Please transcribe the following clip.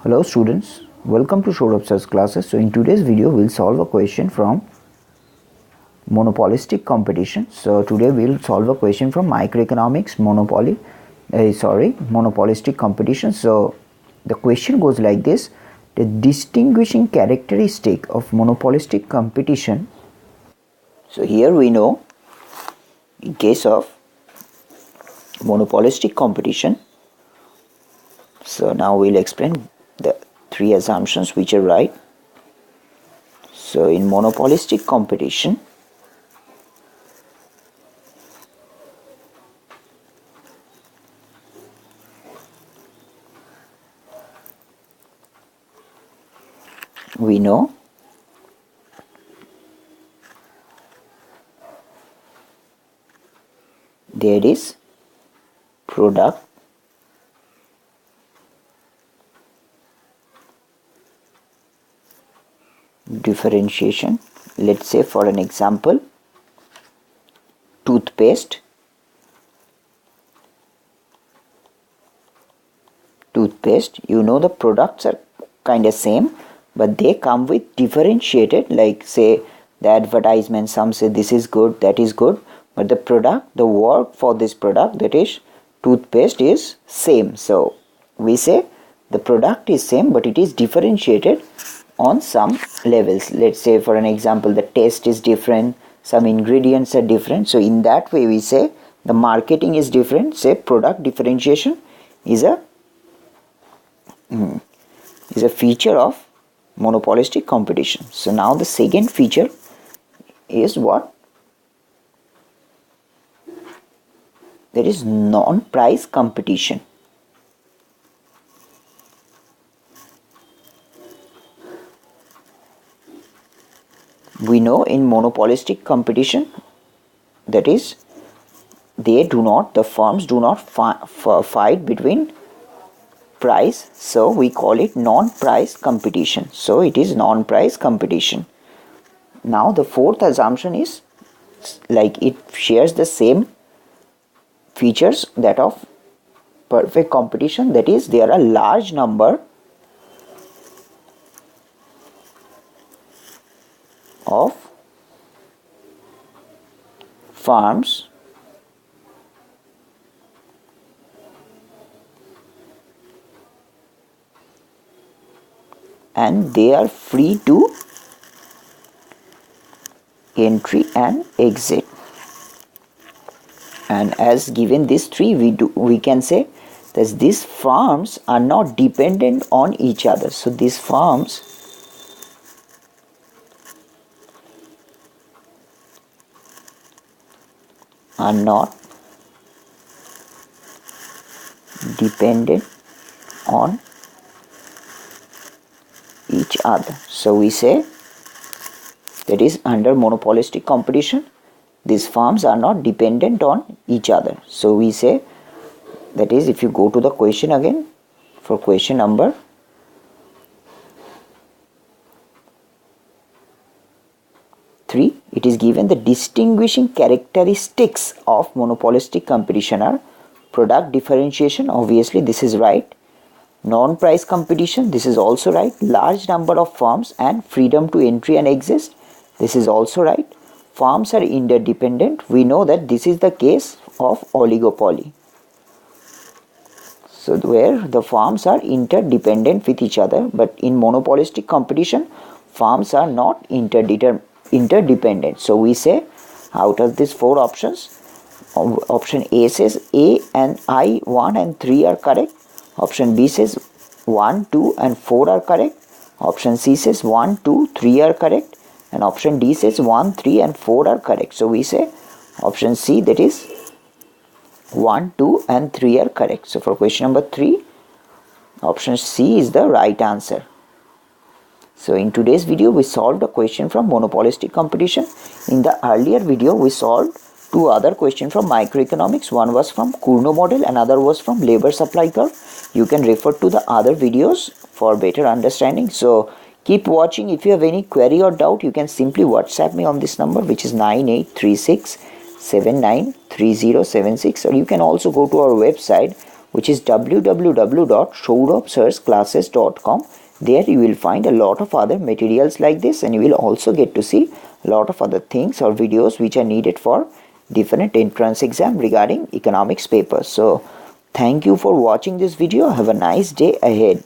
Hello students, welcome to Shourabh's classes. So in today's video we'll solve a question from monopolistic competition. So today we'll solve a question from microeconomics monopolistic competition. So the question goes like this: the distinguishing characteristic of monopolistic competition. So here we know, in case of monopolistic competition, so now we'll explain the three assumptions which are right. So in monopolistic competition, we know there is product differentiation. Let's say, for an example, toothpaste, you know the products are kind of same, but they come with differentiated, like say the advertisement, some say this is good, that is good, but the word for this product, that is toothpaste, is same. So we say the product is same, but it is differentiated on some levels. Let's say, for an example, the taste is different, some ingredients are different. So in that way we say the marketing is different. Say product differentiation is a feature of monopolistic competition. So now the second feature is what? There is non-price competition. We know in monopolistic competition, that is, the firms do not fight between price, so we call it non-price competition. So it is non-price competition. Now the fourth assumption is like it shares the same features that of perfect competition, that is, there are a large number of firms and they are free to entry and exit. And as given these three, we can say that these firms are not dependent on each other. So these firms are not dependent on each other. So we say that is, under monopolistic competition, these firms are not dependent on each other. So we say, that is, if you go to the question again, for question number 3, it is given the distinguishing characteristics of monopolistic competition are product differentiation, obviously this is right, non-price competition, this is also right, large number of firms and freedom to entry and exit, this is also right, firms are interdependent, we know that this is the case of oligopoly. So where the firms are interdependent with each other, but in monopolistic competition, firms are not interdependent. So we say, out of these four options, option A says A and I, 1 and 3 are correct. Option B says 1, 2 and 4 are correct. Option C says 1, 2, 3 are correct. And option D says 1, 3 and 4 are correct. So we say option C, that is 1, 2 and 3 are correct. So for question number 3, option C is the right answer. So in today's video we solved a question from monopolistic competition. In the earlier video we solved two other questions from microeconomics. One was from Cournot model, another was from labor supply curve. You can refer to the other videos for better understanding. So keep watching. If you have any query or doubt, you can simply WhatsApp me on this number, which is 9836 793076, or you can also go to our website, which is www.sourabhsirsclasses.com. There you will find a lot of other materials like this, and you will also get to see a lot of other things or videos which are needed for different entrance exam regarding economics papers. So thank you for watching this video. Have a nice day ahead.